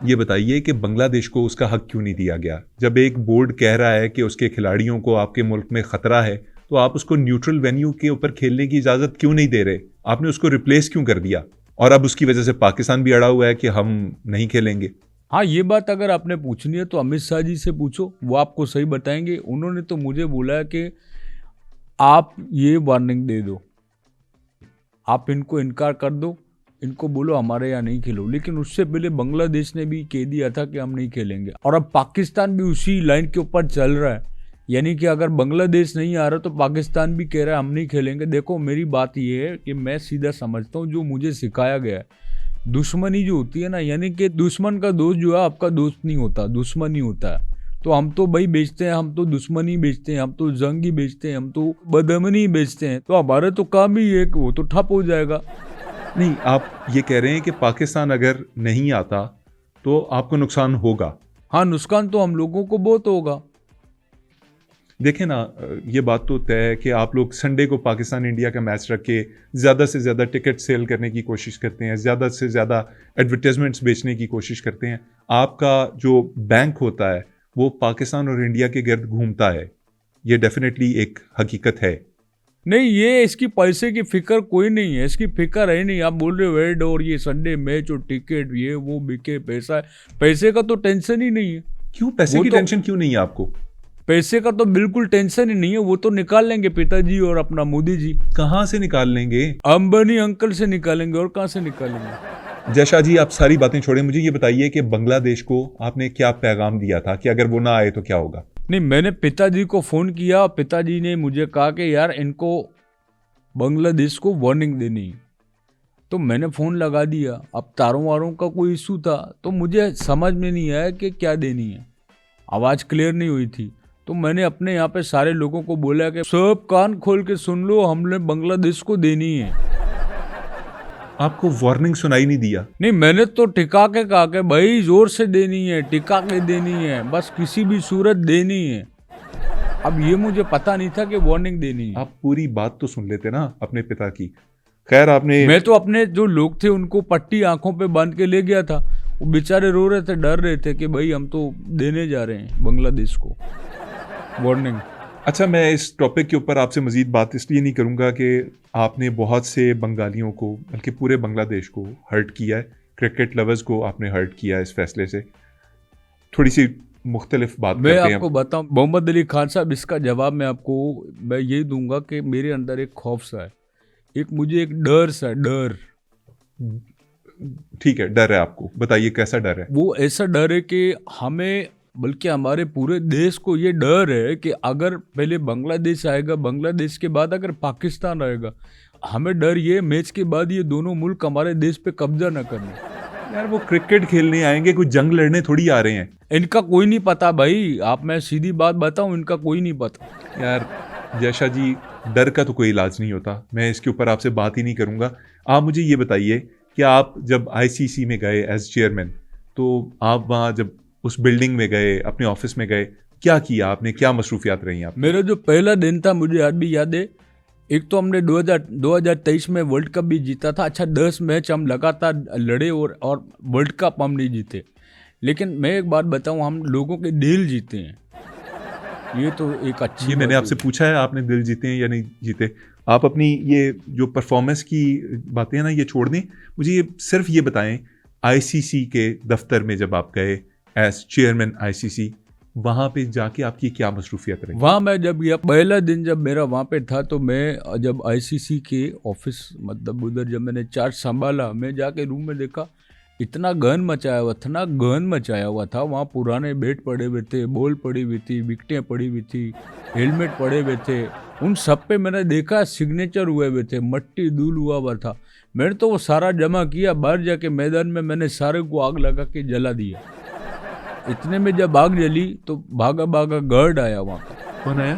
ये बताइए कि बांग्लादेश को उसका हक क्यों नहीं दिया गया? जब एक बोर्ड कह रहा है कि उसके खिलाड़ियों को आपके मुल्क में खतरा है, तो आप उसको न्यूट्रल वेन्यू के ऊपर खेलने की इजाजत क्यों नहीं दे रहे? आपने उसको रिप्लेस क्यों कर दिया? और अब उसकी वजह से पाकिस्तान भी अड़ा हुआ है कि हम नहीं खेलेंगे। हाँ, ये बात अगर आपने पूछनी है तो अमित शाह जी से पूछो, वो आपको सही बताएंगे। उन्होंने तो मुझे बोला है कि आप ये वार्निंग दे दो, आप इनको इनकार कर दो, इनको बोलो हमारे यहाँ नहीं खेलो। लेकिन उससे पहले बांग्लादेश ने भी कह दिया था कि हम नहीं खेलेंगे, और अब पाकिस्तान भी उसी लाइन के ऊपर चल रहा है। यानी कि अगर बांग्लादेश नहीं आ रहा तो पाकिस्तान भी कह रहा है हम नहीं खेलेंगे। देखो, मेरी बात ये है कि मैं सीधा समझता हूँ, जो मुझे सिखाया गया है, दुश्मनी जो होती है ना, यानी कि दुश्मन का दोस्त जो है आपका दोस्त नहीं होता, दुश्मन ही होता है। तो हम तो भाई बेचते हैं, हम तो दुश्मनी बेचते हैं, हम तो जंग ही बेचते हैं, हम तो बदअमनी बेचते हैं। तो हमारा तो काम ही है कि वो तो ठप हो जाएगा। नहीं, आप ये कह रहे हैं कि पाकिस्तान अगर नहीं आता तो आपको नुकसान होगा। हाँ, नुकसान तो हम लोगों को बहुत होगा। देखें ना, ये बात तो तय है कि आप लोग संडे को पाकिस्तान इंडिया का मैच रख के ज़्यादा से ज़्यादा टिकट सेल करने की कोशिश करते हैं, ज़्यादा से ज़्यादा एडवर्टाइजमेंट्स बेचने की कोशिश करते हैं। आपका जो बैंक होता है वो पाकिस्तान और इंडिया के गिर्द घूमता है। ये डेफिनेटली एक हकीकत है। नहीं, ये इसकी पैसे की फिक्र कोई नहीं है, इसकी फिक्र है नहीं। आप बोल रहे हो वेड और ये संडे मैच और टिकट ये वो बिके, पैसा है, पैसे का तो टेंशन ही नहीं है। क्यों पैसे की टेंशन क्यों नहीं है आपको? पैसे का तो बिल्कुल टेंशन ही नहीं है, वो तो निकाल लेंगे पिताजी और अपना मोदी जी। कहाँ से निकाल लेंगे? अंबानी अंकल से निकालेंगे, और कहाँ से निकालेंगे। जयशाह जी, आप सारी बातें छोड़ें, मुझे ये बताइए कि बांग्लादेश को आपने क्या पैगाम दिया था कि अगर वो ना आए तो क्या होगा? नहीं, मैंने पिताजी को फ़ोन किया, पिताजी ने मुझे कहा कि यार इनको बांग्लादेश को वार्निंग देनी है। तो मैंने फ़ोन लगा दिया। अब तारों वारों का कोई इशू था तो मुझे समझ में नहीं आया कि क्या देनी है, आवाज़ क्लियर नहीं हुई थी। तो मैंने अपने यहाँ पे सारे लोगों को बोला कि सब कान खोल के सुन लो, हमने बांग्लादेश को देनी है। आपको वार्निंग सुनाई नहीं दिया? नहीं, मैंने तो टिका के कहा कि भाई जोर से देनी है, टिका के देनी है, बस किसी भी सूरत देनी है। अब ये मुझे पता नहीं था कि वार्निंग देनी है। आप पूरी बात तो सुन लेते ना अपने पिता की। खैर, आपने मैं तो अपने जो लोग थे उनको पट्टी आंखों पे बांध के ले गया था। वो बेचारे रो रहे थे, डर रहे थे कि भाई हम तो देने जा रहे हैं बांग्लादेश को वार्निंग। अच्छा, मैं इस टॉपिक के ऊपर आपसे मजीद बात इसलिए नहीं करूंगा कि आपने बहुत से बंगालियों को, बल्कि पूरे बांग्लादेश को हर्ट किया है। क्रिकेट लवर्स को आपने हर्ट किया है इस फैसले से। थोड़ी सी मुख्तलिफ बात मैं करते हैं। आपको बताऊं मोहम्मद अली खान साहब, इसका जवाब मैं यही दूंगा कि मेरे अंदर एक खौफ सा है, मुझे एक डर सा, डर। ठीक है, डर है आपको, बताइए कैसा डर है? वो ऐसा डर है कि हमें, बल्कि हमारे पूरे देश को ये डर है कि अगर पहले बांग्लादेश आएगा, बांग्लादेश के बाद अगर पाकिस्तान आएगा, हमें डर ये मैच के बाद ये दोनों मुल्क हमारे देश पे कब्जा न करने। यार, वो क्रिकेट खेलने आएंगे, कोई जंग लड़ने थोड़ी आ रहे हैं। इनका कोई नहीं पता भाई, मैं सीधी बात बताऊं, इनका कोई नहीं पता। यार जयशाह जी, डर का तो कोई इलाज नहीं होता। मैं इसके ऊपर आपसे बात ही नहीं करूंगा। आप मुझे ये बताइए कि आप जब आईसीसी में गए एज चेयरमैन, तो आप वहाँ जब उस बिल्डिंग में गए, अपने ऑफिस में गए, क्या किया आपने? क्या मसरूफियात रही आप? मेरा जो पहला दिन था मुझे आज भी याद है। एक तो हमने 2023 में वर्ल्ड कप भी जीता था। अच्छा, 10 मैच हम लगातार लड़े और वर्ल्ड कप हम नहीं जीते। लेकिन मैं एक बात बताऊं, हम लोगों के दिल जीते हैं। ये तो एक अच्छी, ये मैंने आपसे पूछा है आपने दिल जीते हैं या नहीं जीते? आप अपनी ये जो परफॉर्मेंस की बातें हैं ना, ये छोड़ दें। मुझे ये सिर्फ ये बताएं, आईसीसी के दफ्तर में जब आप गए एज चेयरमैन आईसीसी, वहाँ पे जाके आपकी क्या मसरूफियत रही? वहाँ मैं जब यह पहला दिन जब मेरा वहाँ पे था, तो मैं जब आईसीसी के ऑफिस, मतलब उधर जब मैंने चार्ज संभाला, मैं जाके रूम में देखा, इतना गहन मचाया हुआ था ना, गहन मचाया हुआ था। वहाँ पुराने बैट पड़े हुए थे, बॉल पड़ी हुई थी, विकेटें पड़ी हुई थी, हेलमेट पड़े हुए थे। उन सब पे मैंने देखा सिग्नेचर हुए हुए थे, मट्टी धूल हुआ हुआ था। मैंने तो वो सारा जमा किया, बाहर जाके मैदान में मैंने सारे को आग लगा के जला दिया। इतने में जब आग जली तो भागा भागा गार्ड आया वहाँ का। कौन आया?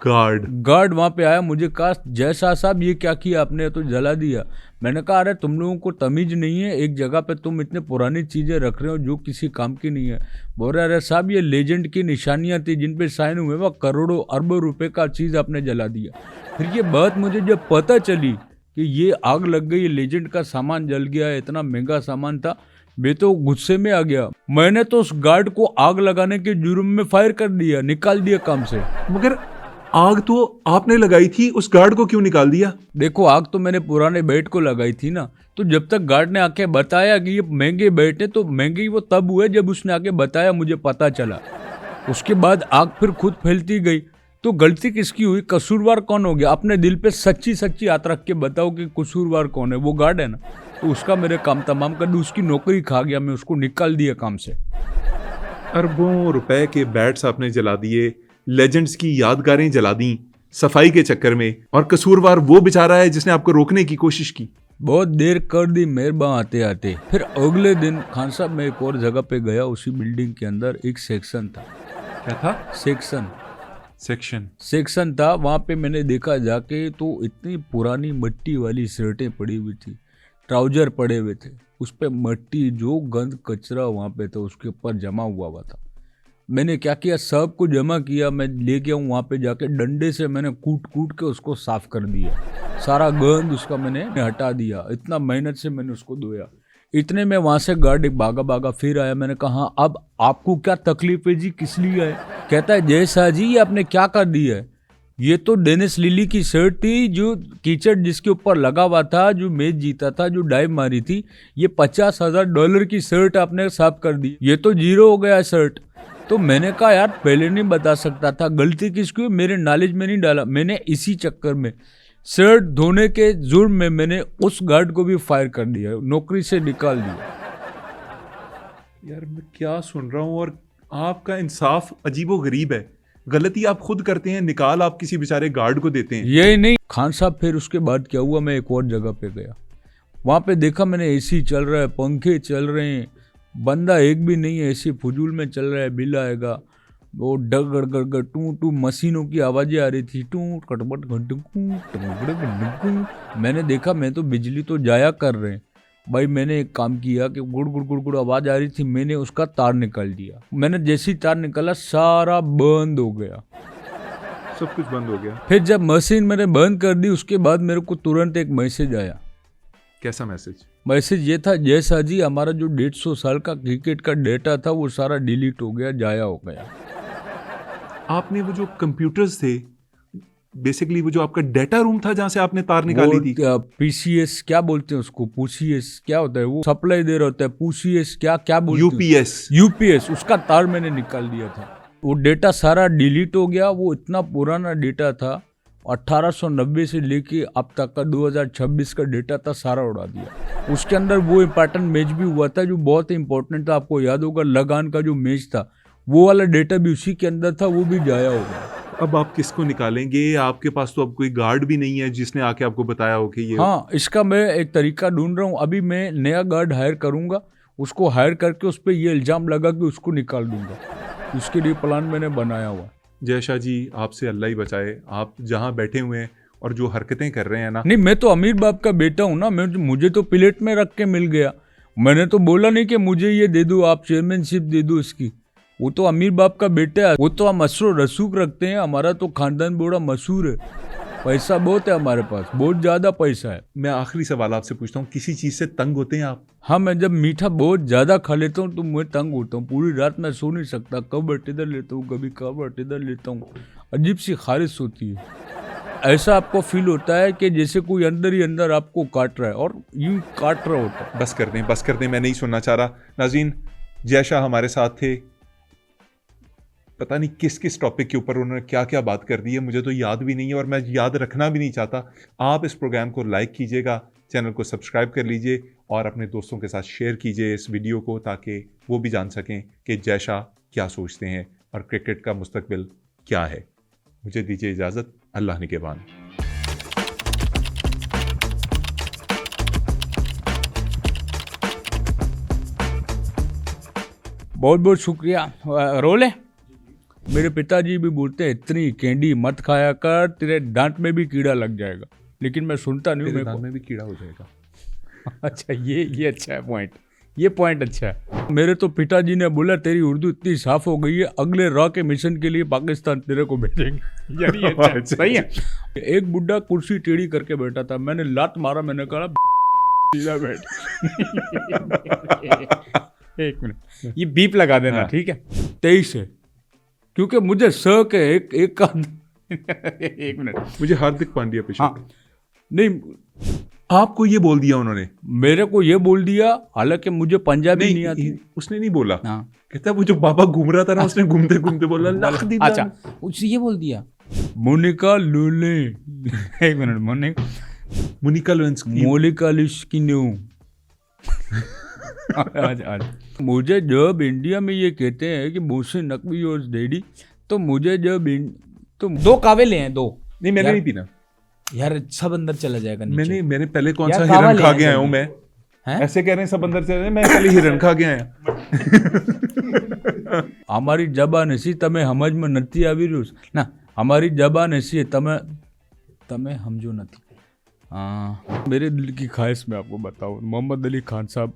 गार्ड वहाँ पे आया। मुझे कहा, जयशाह साहब ये क्या किया आपने, तो जला दिया। मैंने कहा, अरे तुम लोगों को तमीज नहीं है, एक जगह पे तुम इतने पुरानी चीजें रख रहे हो जो किसी काम की नहीं है। बोल रहे, अरे साहब ये लेजेंड की निशानियां थी जिन पे साइन हुए, वह करोड़ों अरबों रुपए का चीज आपने जला दिया। फिर ये बात मुझे जब पता चली कि ये आग लग गई, लेजेंड का सामान जल गया, इतना महंगा सामान था, मैं तो गुस्से में आ गया। मैंने तो उस गार्ड को आग लगाने के जुर्म में फायर कर दिया, निकाल दिया काम से। मगर आग तो आपने लगाई थी, उस गार्ड को क्यों निकाल दिया? देखो, आग तो मैंने पुराने बेड को लगाई थी ना, तो जब तक गार्ड ने आके बताया कि ये महंगे बेड है, तो महंगे वो तब हुए जब उसने आके बताया, मुझे पता चला। उसके बाद आग फिर खुद फैलती गई। तो गलती किसकी हुई, कसूरवार कौन हो गया? अपने दिल पे सच्ची सच्ची हाथ रख के बताओ कि कसूरवार कौन है? वो गार्ड है ना। तो उसका मेरे काम तमाम कर दी, उसकी नौकरी खा गया, मैं उसको निकाल दिया काम से। अरबों रुपए के बैट्स आपने जला दिए, लेजेंड्स की यादगारें जला दी सफाई के चक्कर में, और कसूरवार वो बेचारा है जिसने आपको रोकने की कोशिश की। बहुत देर कर दी मेहरबान आते आते। फिर अगले दिन खान साहब मैं एक और जगह पे गया, उसी बिल्डिंग के अंदर एक सेक्शन था। क्या था? सेक्शन था। वहाँ पे मैंने देखा जाके तो इतनी पुरानी मिट्टी वाली शर्टें पड़ी हुई थी, ट्राउजर पड़े हुए थे, उस पे मिट्टी, जो गंद कचरा वहाँ पे था उसके ऊपर जमा हुआ था। मैंने क्या किया, सबको जमा किया, मैं ले गया हूँ वहाँ पे जाके, डंडे से मैंने कूट कूट के उसको साफ कर दिया, सारा गंद उसका मैंने हटा दिया। इतना मेहनत से मैंने उसको धोया। इतने में वहाँ से गार्ड एक भागा भागा फिर आया। मैंने कहा, हाँ, अब आपको क्या तकलीफ है जी, किस लिए आए? कहता है, जय शाह जी, ये आपने क्या कर दिया है? ये तो डेनिस लिली की शर्ट थी, जो कीचड़ जिसके ऊपर लगा हुआ था, जो मैच जीता था, जो डाइव मारी थी। ये $50,000 की शर्ट आपने साफ कर दी, ये तो जीरो हो गया शर्ट। तो मैंने कहा, यार पहले नहीं बता सकता था, गलती किसकी हुई? मेरे नॉलेज में नहीं डाला मैंने। इसी चक्कर में शर्ट धोने के जुर्म में मैंने उस गार्ड को भी फायर कर दिया, नौकरी से निकाल दिया। यार मैं क्या सुन रहा हूँ, और आपका इंसाफ अजीबो गरीब है। गलती आप खुद करते हैं, निकाल आप किसी बेचारे गार्ड को देते हैं। यही नहीं खान साहब, फिर उसके बाद क्या हुआ, मैं एक और जगह पे गया। वहाँ पे देखा मैंने, एसी चल रहा है, पंखे चल रहे हैं, बंदा एक भी नहीं है, एसी फजूल में चल रहा है, बिल आएगा। वो डग गड़ गड़ गड़ टू टू मशीनों की आवाज़ें आ रही थी, टू कटबट घंटू। मैंने देखा, मैं तो बिजली तो जाया कर रहे हैं भाई। मैंने एक काम किया कि गुड़ गुड़ गुड़ गुड़ आवाज़ आ रही थी, मैंने उसका तार निकाल दिया। मैंने जैसे ही तार निकाला, सारा बंद हो गया, सब कुछ बंद हो गया। फिर जब मशीन मैंने बंद कर दी, उसके बाद मेरे को तुरंत एक मैसेज आया। कैसा मैसेज? मैसेज ये था, जय शाह जी, हमारा जो 150 साल का क्रिकेट का डेटा था वो सारा डिलीट हो गया, जाया हो गया। आपने वो जो कंप्यूटर्स थे, बेसिकली वो जो आपका डेटा रूम था जहां से आपने तार निकाली थी, पीसीएस क्या बोलते हैं उसको, पूसीएस क्या होता है, वो सप्लाई दे रहा होता है, पूसीएस क्या क्या बोलते हैं, यूपीएस, उसका तार मैंने निकाल दिया था। वो डेटा सारा डिलीट हो गया। वो इतना पुराना डेटा था, 1890 से लेके अब तक का 2026 का डेटा था, सारा उड़ा दिया। उसके अंदर वो इम्पोर्टेंट मैच भी हुआ था जो बहुत ही इंपॉर्टेंट था, आपको याद होगा, लगान का जो मैच था, वो वाला डेटा भी उसी के अंदर था, वो भी जाया हो गया। अब आप किसको निकालेंगे? आपके पास तो अब कोई गार्ड भी नहीं है जिसने आके आपको बताया हो कि ये। हाँ, इसका मैं एक तरीका ढूंढ रहा हूँ। अभी मैं नया गार्ड हायर करूंगा, उसको हायर करके उस पर ये इल्जाम लगा कि उसको निकाल दूंगा। उसके लिए प्लान मैंने बनाया हुआ। जय शाह जी, आपसे अल्लाह ही बचाए। आप जहाँ बैठे हुए हैं और जो हरकतें कर रहे हैं ना। नहीं, मैं तो अमीर बाप का बेटा हूँ ना, मुझे तो प्लेट में रख के मिल गया। मैंने तो बोला नहीं कि मुझे ये दे दो, आप चेयरमैनशिप दे दो इसकी। वो तो अमीर बाप का बेटा है, वो तो हम मशरो रसूख रखते हैं। हमारा तो खानदान बड़ा मशहूर है, पैसा बहुत है हमारे पास, बहुत ज्यादा पैसा है। मैं आखिरी सवाल आपसे पूछता हूँ, किसी चीज से तंग होते हैं आप? हाँ, मैं जब मीठा बहुत ज्यादा खा लेता हूँ तो मैं तंग होता हूँ। पूरी रात मैं सो नहीं सकता, कब इधर लेता हूँ, कभी कब इधर लेता हूँ, अजीब सी खारिश होती है। ऐसा आपको फील होता है कि जैसे कोई अंदर ही अंदर आपको काट रहा है, और यूं काट रहा होता है। बस कर दें, मैं नहीं सुनना चाह रहा। नाज़रीन, जय शाह हमारे साथ थे। पता नहीं किस किस टॉपिक के ऊपर उन्होंने क्या क्या बात कर दी है, मुझे तो याद भी नहीं है और मैं याद रखना भी नहीं चाहता। आप इस प्रोग्राम को लाइक कीजिएगा, चैनल को सब्सक्राइब कर लीजिए और अपने दोस्तों के साथ शेयर कीजिए इस वीडियो को, ताकि वो भी जान सकें कि जय शाह क्या सोचते हैं और क्रिकेट का मुस्तकबिल क्या है। मुझे दीजिए इजाज़त। अल्लाह निगहबान। बहुत बहुत शुक्रिया। रोल है। मेरे पिताजी भी बोलते हैं, इतनी कैंडी मत खाया कर, तेरे दांत में भी कीड़ा लग जाएगा। लेकिन मैं सुनता नहीं हूँ। मेरे दांत में भी कीड़ा हो जाएगा। अच्छा, ये अच्छा है पॉइंट, ये पॉइंट अच्छा है। मेरे तो पिताजी ने बोला, तेरी उर्दू इतनी साफ हो गई है, अगले रॉ के मिशन के लिए पाकिस्तान तेरे को भेजेंगे। यार ये अच्छा, सही है। एक बुड्ढा कुर्सी टेढ़ी करके बैठा था, मैंने लात मारा, मैंने कहा सीधा बैठ। एक मिनट, ये बीप लगा देना, हाँ। ठीक है। 23 है, क्योंकि मुझे शक है एक का एक मिनट। मुझे हार्दिक पांड्या पे शक हाँ, है। नहीं, आपको ये बोल दिया उन्होंने? मेरे को ये बोल दिया, हालांकि मुझे पंजाबी नहीं आती। उसने नहीं बोला। हाँ, कहता है वो जो बाबा घूम रहा था ना, उसने घूमते घूमते बोला लाख दी दान। अच्छा, उसने ये बोल दिया मोनिका लुले। एक मिनट, मोनिका लेविंस्की। मोनिका लिस्किनो। मुझे जब इंडिया में ये कहते हैं कि मोहसिन नकवी और डैडी, तो मुझे जब तो 2 कावे ले हैं, 2। नहीं, मैंने यार, नहीं पीना यार सब अंदर चला जाएगा नीचे। मैंने पहले कौन यार, सा कावा हिरन ले खा आए गया जल्दी। हूँ मैं? हैं? ऐसे कह रहे हैं सब अंदर चले रहे, मैं पहले हिरन खा गया है। અમારી જબાન હસી તમે સમજમાં નથી આવી રહ્યું ના, અમારી જબાન હસી તમે તમે સમજો નથી। मेरे दिल की ख्वाहिश मैं आपको बताऊं, मोहम्मद अली खान साहब,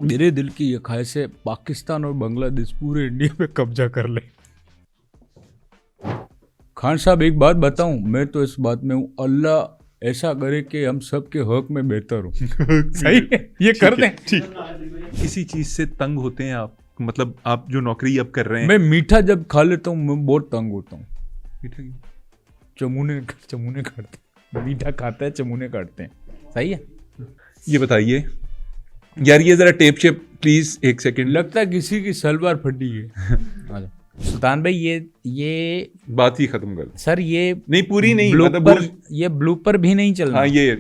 मेरे दिल की ये ख्वाहिश है पाकिस्तान और बांग्लादेश पूरे इंडिया पे कब्जा कर ले। खान साहब एक बात बताऊं, मैं तो इस बात में हूँ, अल्लाह ऐसा करे कि हम सब के हक में बेहतर हो। सही है, ये कर दें। ठीक। किसी चीज से तंग होते हैं आप? मतलब आप जो नौकरी अब कर रहे हैं। मैं मीठा जब खा लेता हूँ मैं बहुत तंग होता हूँ। मीठा की? चमूने काटते, मीठा खाता है, चमूने काटते हैं। सही है। ये बताइए यार, ये जरा टेप शेप प्लीज, एक सेकंड। लगता है किसी की सलवार फटी है। सुल्तान भाई, ये बात ही खत्म कर। सर, ये नहीं, पूरी नहीं, ब्लूपर, मतलब ये ब्लूपर भी नहीं चल रहा। हाँ, ये